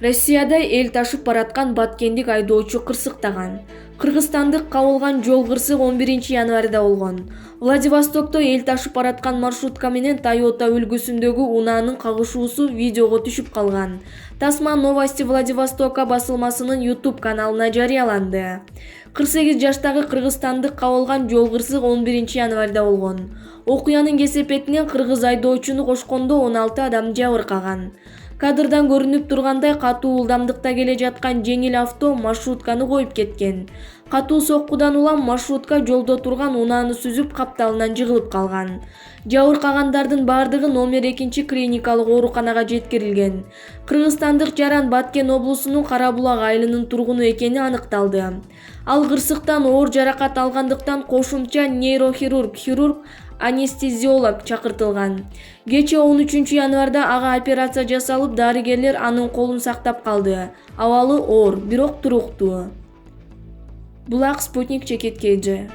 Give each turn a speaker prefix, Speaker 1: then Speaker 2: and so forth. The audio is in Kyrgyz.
Speaker 1: Россияда эл ташып бараткан баткендик айдоочу кырсыктаган. Кыргызстандык кабылган жол кырсык 11 январда болгон. Владивостокто эл ташып бараткан маршрутка менен Toyota үлгүсүндөгү унаанын кагышуусу видеого түшүп калган. Тасма новости Владивостока басылмасынын YouTube каналына жарыяланды. 48 жаштагы кыргызстандык кабылган жол кырсык 11 январда болгон. Окуянын кесепетинен кыргыз айдоочуну кошкондо 16 адам жабыркаган. Кадрдан көрүнүп тургандай катуу ылдамдыкта келе жаткан жеңил авто маршрутканы коюп кеткен. Катуу соккудан улам маршрутка жолдо турган унааны сүзүп капталынан жыгылып калган. Жабыркагандардын бардыгы номер 2 клиникалык ооруканага жеткирилген. Кыргызстандык жаран Баткен облусунун Карабулак айылынын тургуну экени аныкталды. Ал кырсыктан оор жаракат алгандыктан кошумча нейрохирург анестезиолог чакыртылган. Кечээ 13 январда ага операция жасалып, дарыгерлер анын колун сактап калды. Абалы оор, бирок туруктуу. Булак Спутник чекит KG.